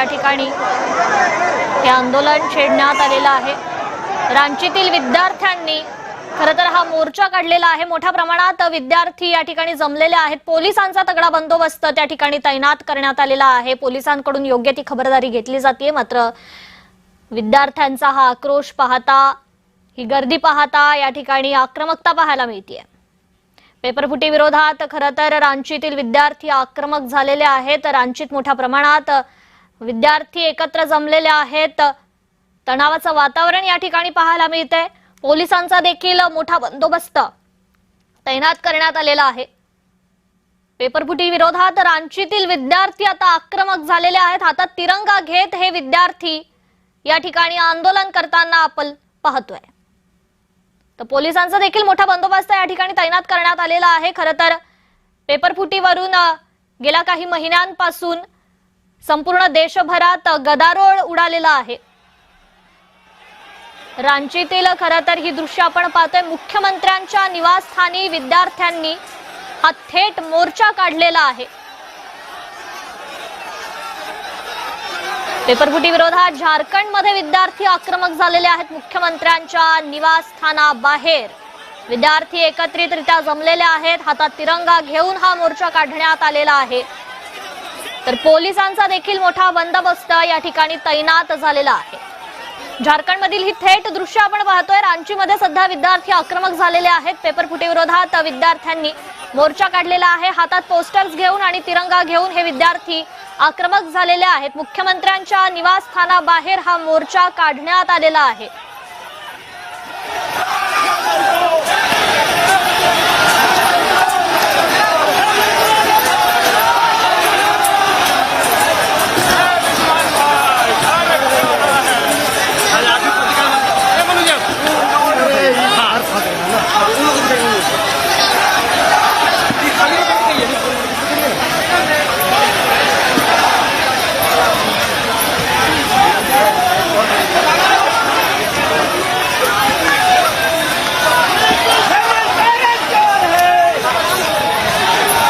या ठिकाणी हे आंदोलन छेडण्यात आलेलं आहे। रांचीतील विद्यार्थ्यांनी खरं तर हा मोर्चा काढलेला आहे। मोठ्या प्रमाणात विद्यार्थी या ठिकाणी जमलेले आहेत। पोलिसांचा तगडा बंदोबस्त त्या ठिकाणी तैनात करण्यात आलेला आहे। पोलिसांकडून योग्य ती खबरदारी घेतली जाते। मात्र विद्यार्थ्यांचा हा आक्रोश पाहता, ही गर्दी पाहता या ठिकाणी आक्रमकता पाहायला मिळते। पेपरफुटी विरोधात खरं तर रांचीतील विद्यार्थी आक्रमक झालेले आहेत। रांचीत मोठ्या प्रमाणात विद्यार्थी एकत्र जमलेले आहेत। तणावाचं वातावरण या ठिकाणी पाहायला मिळते। पोलिसांचा देखील मोठा बंदोबस्त तैनात करण्यात आलेला आहे। पेपरफुटी विरोधात रांचीतील विद्यार्थी आता आक्रमक झालेले आहेत। हातात तिरंगा घेत हे विद्यार्थी या ठिकाणी आंदोलन करताना आपण पाहतोय। तर पोलिसांचा देखील मोठा बंदोबस्त या ठिकाणी तैनात करण्यात आलेला आहे। खरं तर पेपरफुटीवरून गेल्या काही महिन्यांपासून संपूर्ण देशभरात गदारोळ उडालेला आहे। रांचीतील खरं तर ही दृश्य आपण पाहतोय। मुख्यमंत्र्यांच्या निवासस्थानी विद्यार्थ्यांनी हा थेट मोर्चा काढलेला आहे। पेपरफुटी विरोधात झारखंडमध्ये विद्यार्थी आक्रमक झालेले आहेत। मुख्यमंत्र्यांच्या निवासस्थानाबाहेर विद्यार्थी एकत्रितरित्या जमलेले आहेत। हातात तिरंगा घेऊन हा मोर्चा काढण्यात आलेला आहे। तर पोलिसांचा देखील मोठा बंदोबस्त या ठिकाणी तैनात झालेला आहे। झारखंडमधील ही थेट दृश्य आपण पाहतोय। रांचीमध्ये सध्या विद्यार्थी आक्रमक झालेले आहेत। पेपरफुटी विरोधात विद्यार्थ्यांनी मोर्चा काढलेला आहे। हातात पोस्टर्स घेऊन आणि तिरंगा घेऊन हे विद्यार्थी आक्रमक झालेले आहेत। मुख्यमंत्र्यांच्या निवासस्थानाबाहेर हा मोर्चा काढण्यात आलेला आहे।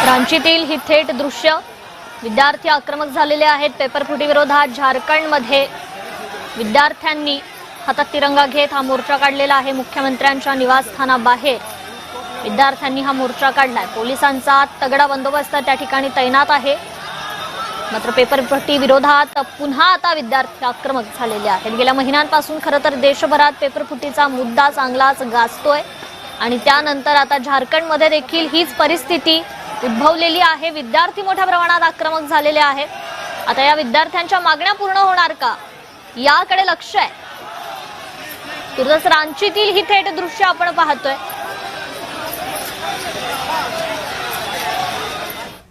रांचीतील ही थेट दृश्य, विद्यार्थी आक्रमक झालेले आहेत। पेपरफुटी विरोधात झारखंडमध्ये विद्यार्थ्यांनी हातात तिरंगा घेत हा मोर्चा काढलेला आहे। मुख्यमंत्र्यांच्या निवासस्थानाबाहेर विद्यार्थ्यांनी हा मोर्चा काढलाय। पोलिसांचा तगडा बंदोबस्त त्या ठिकाणी तैनात आहे। मात्र पेपरफुटी विरोधात पुन्हा आता विद्यार्थी आक्रमक झालेले आहेत। गेल्या महिन्यांपासून खरं तर देशभरात पेपरफुटीचा मुद्दा चांगलाच गाजतोय आणि त्यानंतर आता झारखंडमध्ये देखील हीच परिस्थिती उद्भवलेली आहे। विद्यार्थी मोठ्या प्रमाणात आक्रमक झालेले आहेत। आता या विद्यार्थ्यांच्या मागण्या पूर्ण होणार का, याकडे लक्ष आहे। तुर्तास रांचीतील ही थेट दृश्य आपण पाहतोय।